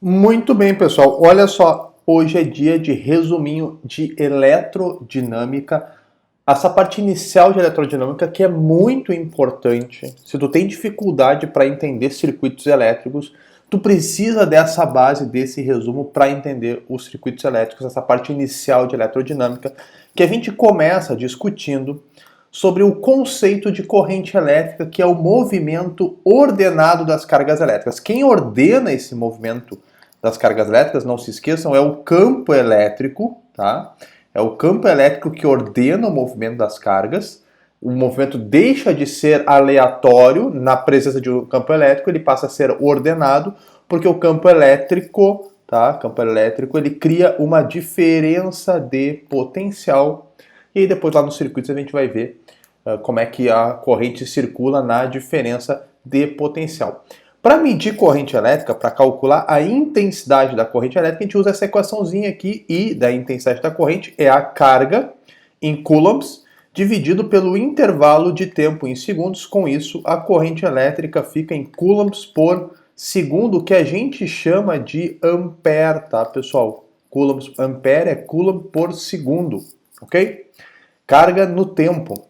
Muito bem, pessoal. Olha só, hoje é dia de resuminho de eletrodinâmica. Essa parte inicial de eletrodinâmica que é muito importante. Se tu tem dificuldade para entender circuitos elétricos, tu precisa dessa base, desse resumo para entender os circuitos elétricos, essa parte inicial de eletrodinâmica, que a gente começa discutindo sobre o conceito de corrente elétrica, que é o movimento ordenado das cargas elétricas. Quem ordena esse movimento das cargas elétricas, não se esqueçam, é o campo elétrico, tá? É o campo elétrico que ordena o movimento das cargas. O movimento deixa de ser aleatório na presença de um campo elétrico, ele passa a ser ordenado, porque o campo elétrico, tá? Campo elétrico, ele cria uma diferença de potencial. E aí depois lá nos circuitos a gente vai ver como é que a corrente circula na diferença de potencial. Para medir corrente elétrica, para calcular a intensidade da corrente elétrica, a gente usa essa equaçãozinha aqui, I da intensidade da corrente é a carga em coulombs dividido pelo intervalo de tempo em segundos. Com isso, a corrente elétrica fica em coulombs por segundo, que a gente chama de ampere, tá, pessoal? Coulombs, ampere é coulomb por segundo, ok? Carga no tempo.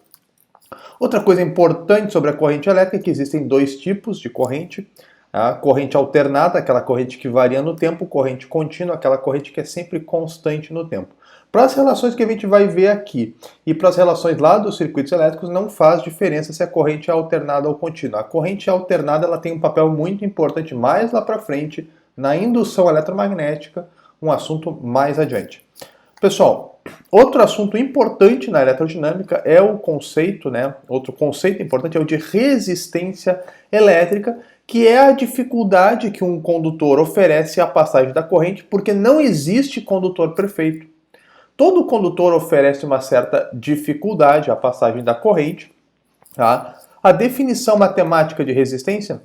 Outra coisa importante sobre a corrente elétrica é que existem dois tipos de corrente. A corrente alternada, aquela corrente que varia no tempo, corrente contínua, aquela corrente que é sempre constante no tempo. Para as relações que a gente vai ver aqui e para as relações lá dos circuitos elétricos, não faz diferença se a corrente é alternada ou contínua. A corrente alternada ela tem um papel muito importante mais lá para frente na indução eletromagnética, um assunto mais adiante. Pessoal, outro assunto importante na eletrodinâmica é o conceito, né? Outro conceito importante é o de resistência elétrica, que é a dificuldade que um condutor oferece à passagem da corrente, porque não existe condutor perfeito. Todo condutor oferece uma certa dificuldade à passagem da corrente. Tá? A definição matemática de resistência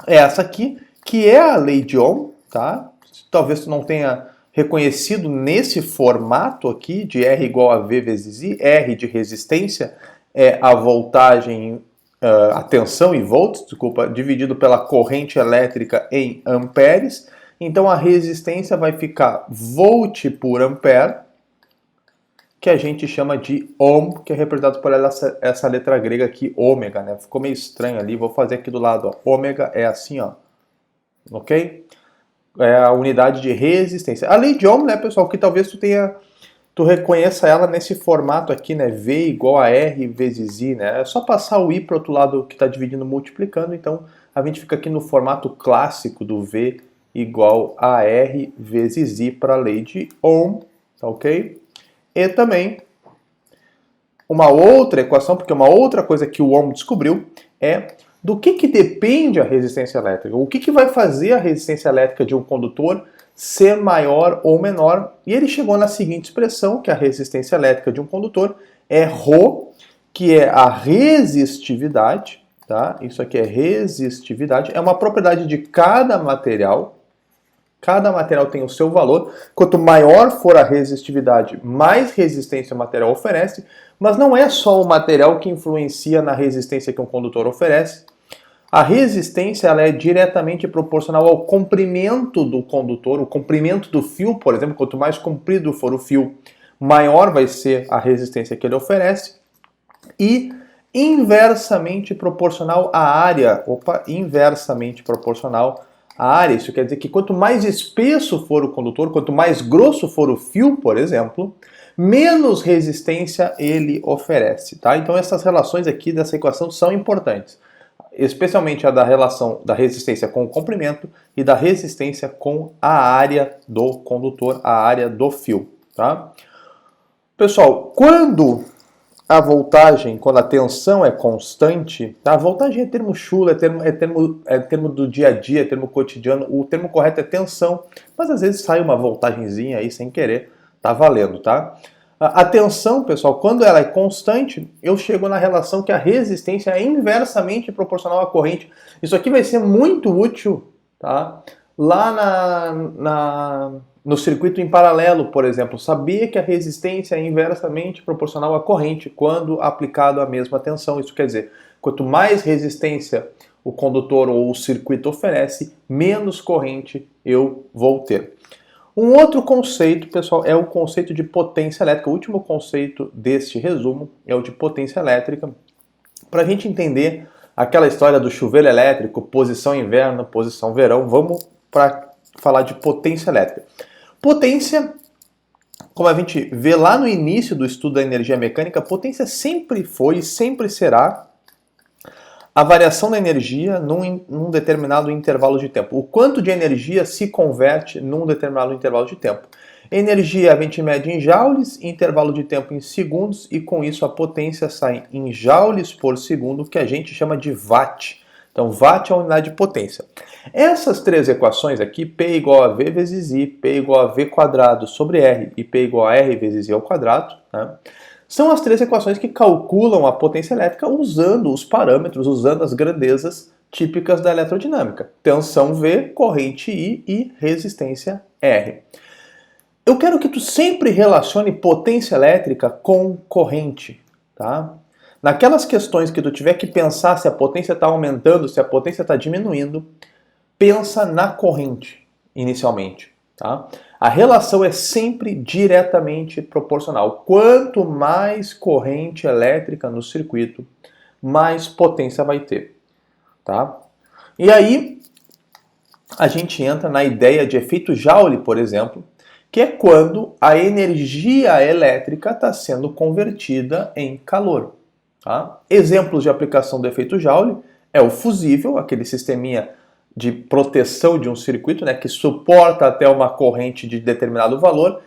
é essa aqui, que é a lei de Ohm. Tá? Talvez tu não tenha reconhecido nesse formato aqui de R igual a V vezes I. R de resistência é a voltagem, a tensão em volts, desculpa, dividido pela corrente elétrica em amperes. Então a resistência vai ficar volt por ampere, que a gente chama de ohm, que é representado por essa letra grega aqui, ômega, né? Ficou meio estranho ali, vou fazer aqui do lado, ó. Ômega é assim, ó. Ok? É a unidade de resistência. A lei de Ohm, né, pessoal, que talvez tu reconheça ela nesse formato aqui, né, V igual a R vezes I, né, é só passar o I para o outro lado que está dividindo, multiplicando, então a gente fica aqui no formato clássico do V igual a R vezes I para a lei de Ohm, tá ok? E também uma outra equação, porque uma outra coisa que o Ohm descobriu é do que depende a resistência elétrica? O que vai fazer a resistência elétrica de um condutor ser maior ou menor? E ele chegou na seguinte expressão, que a resistência elétrica de um condutor é ρ, que é a resistividade, tá? Isso aqui é resistividade, é uma propriedade de cada material. Cada material tem o seu valor. Quanto maior for a resistividade, mais resistência o material oferece. Mas não é só o material que influencia na resistência que um condutor oferece. A resistência ela é diretamente proporcional ao comprimento do condutor, o comprimento do fio, por exemplo. Quanto mais comprido for o fio, maior vai ser a resistência que ele oferece. E inversamente proporcional à área. Inversamente proporcional à área. Isso quer dizer que quanto mais espesso for o condutor, quanto mais grosso for o fio, por exemplo, menos resistência ele oferece, tá? Então essas relações aqui dessa equação são importantes, especialmente a da relação da resistência com o comprimento e da resistência com a área do condutor, a área do fio, tá? Pessoal, quando a voltagem, quando a tensão é constante, tá? A voltagem é termo chulo, é termo do dia a dia, é termo cotidiano, o termo correto é tensão, mas às vezes sai uma voltagenzinha aí sem querer, tá valendo, tá? A tensão, pessoal, quando ela é constante, eu chego na relação que a resistência é inversamente proporcional à corrente. Isso aqui vai ser muito útil, tá? Lá no circuito em paralelo, por exemplo, sabia que a resistência é inversamente proporcional à corrente quando aplicado a mesma tensão. Isso quer dizer, quanto mais resistência o condutor ou o circuito oferece, menos corrente eu vou ter. Um outro conceito, pessoal, é o conceito de potência elétrica. O último conceito deste resumo é o de potência elétrica. Para a gente entender aquela história do chuveiro elétrico, posição inverno, posição verão, vamos para falar de potência elétrica. Potência, como a gente vê lá no início do estudo da energia mecânica, potência sempre foi e sempre será a variação da energia num determinado intervalo de tempo. O quanto de energia se converte num determinado intervalo de tempo. Energia a gente mede em joules, intervalo de tempo em segundos, e com isso a potência sai em joules por segundo, que a gente chama de watt. Então, watt é a unidade de potência. Essas três equações aqui, P igual a V vezes I, P igual a V quadrado sobre R e P igual a R vezes I ao quadrado, né? São as três equações que calculam a potência elétrica usando os parâmetros, usando as grandezas típicas da eletrodinâmica. Tensão V, corrente I e resistência R. Eu quero que tu sempre relacione potência elétrica com corrente, tá? Naquelas questões que tu tiver que pensar se a potência está aumentando, se a potência está diminuindo, pensa na corrente inicialmente, tá? A relação é sempre diretamente proporcional. Quanto mais corrente elétrica no circuito, mais potência vai ter, tá? E aí a gente entra na ideia de efeito Joule, por exemplo, que é quando a energia elétrica está sendo convertida em calor. Tá? Exemplos de aplicação do efeito Joule é o fusível, aquele sisteminha de proteção de um circuito, né, que suporta até uma corrente de determinado valor.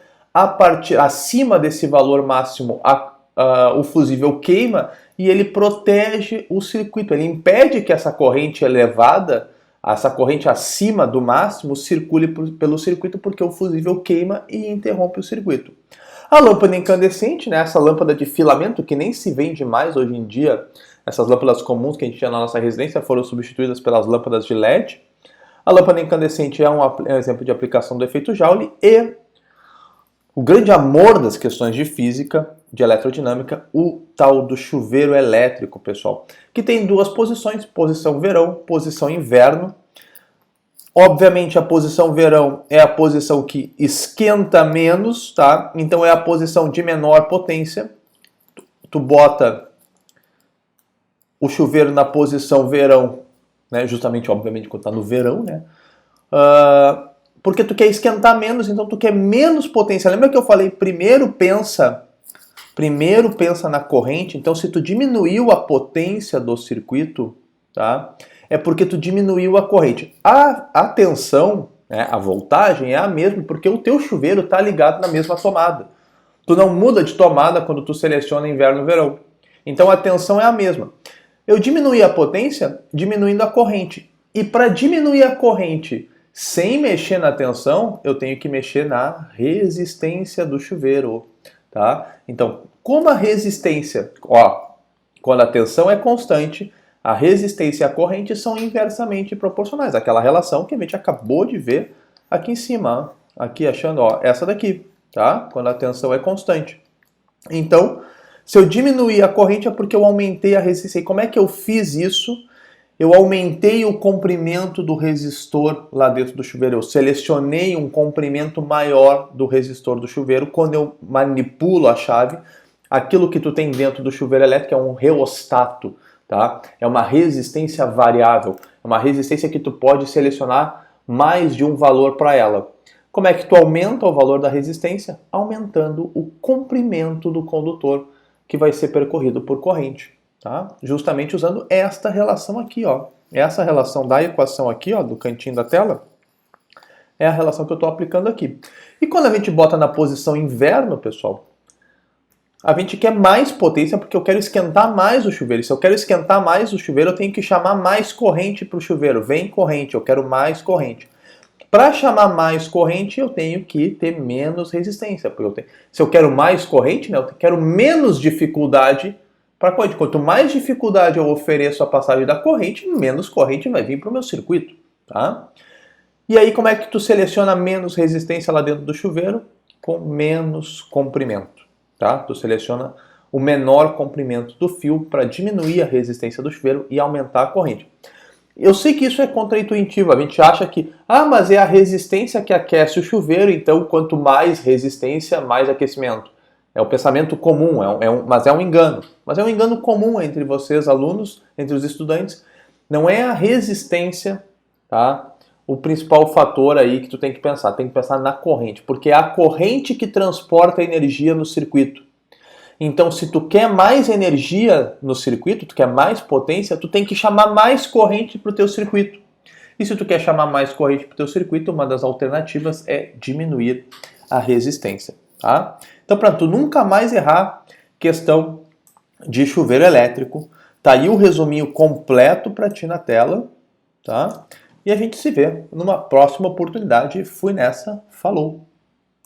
Acima desse valor máximo, o fusível queima e ele protege o circuito. Ele impede que essa corrente elevada, essa corrente acima do máximo, circule pelo circuito, porque o fusível queima e interrompe o circuito. A lâmpada incandescente, né, essa lâmpada de filamento que nem se vende mais hoje em dia, essas lâmpadas comuns que a gente tinha na nossa residência foram substituídas pelas lâmpadas de LED. A lâmpada incandescente é um exemplo de aplicação do efeito Joule e o grande amor das questões de física, de eletrodinâmica, o tal do chuveiro elétrico, pessoal, que tem duas posições, posição verão, posição inverno. Obviamente a posição verão é a posição que esquenta menos, tá? Então é a posição de menor potência. Tu bota o chuveiro na posição verão, né? Justamente, obviamente, quando está no verão, né? Porque tu quer esquentar menos, então tu quer menos potência. Lembra que eu falei, primeiro pensa na corrente. Então se tu diminuiu a potência do circuito, tá? É porque tu diminuiu a corrente. A tensão, né, a voltagem é a mesma, porque o teu chuveiro está ligado na mesma tomada. Tu não muda de tomada quando tu seleciona inverno e verão. Então a tensão é a mesma. Eu diminuí a potência diminuindo a corrente. E para diminuir a corrente sem mexer na tensão, eu tenho que mexer na resistência do chuveiro. Tá? Então, como a resistência, quando a tensão é constante, a resistência e a corrente são inversamente proporcionais. Aquela relação que a gente acabou de ver aqui em cima. Aqui achando, essa daqui, tá? Quando a tensão é constante. Então, se eu diminuir a corrente é porque eu aumentei a resistência. E como é que eu fiz isso? Eu aumentei o comprimento do resistor lá dentro do chuveiro. Eu selecionei um comprimento maior do resistor do chuveiro. Quando eu manipulo a chave, aquilo que tu tem dentro do chuveiro elétrico é um reostato, tá? É uma resistência variável. É uma resistência que tu pode selecionar mais de um valor para ela. Como é que tu aumenta o valor da resistência? Aumentando o comprimento do condutor que vai ser percorrido por corrente. Tá? Justamente usando esta relação aqui, ó. Essa relação da equação aqui, ó, do cantinho da tela, é a relação que eu estou aplicando aqui. E quando a gente bota na posição inverno, pessoal, a gente quer mais potência porque eu quero esquentar mais o chuveiro. E se eu quero esquentar mais o chuveiro, eu tenho que chamar mais corrente para o chuveiro. Vem corrente, eu quero mais corrente. Para chamar mais corrente, eu tenho que ter menos resistência. Porque se eu quero mais corrente, né, eu quero menos dificuldade para a corrente. Quanto mais dificuldade eu ofereço a passagem da corrente, menos corrente vai vir para o meu circuito. Tá? E aí, como é que tu seleciona menos resistência lá dentro do chuveiro? Com menos comprimento. Tá? Tu seleciona o menor comprimento do fio para diminuir a resistência do chuveiro e aumentar a corrente. Eu sei que isso é contraintuitivo, a gente acha que, mas é a resistência que aquece o chuveiro, então quanto mais resistência, mais aquecimento. É o pensamento comum, mas é um engano. Mas é um engano comum entre vocês, alunos, entre os estudantes. Não é a resistência, tá? O principal fator aí que tu tem que pensar na corrente, porque é a corrente que transporta a energia no circuito. Então, se tu quer mais energia no circuito, tu quer mais potência, tu tem que chamar mais corrente para o teu circuito. E se tu quer chamar mais corrente para o teu circuito, uma das alternativas é diminuir a resistência, tá? Então, para tu nunca mais errar questão de chuveiro elétrico, tá aí o resuminho completo para ti na tela, tá? E a gente se vê numa próxima oportunidade. Fui nessa, falou!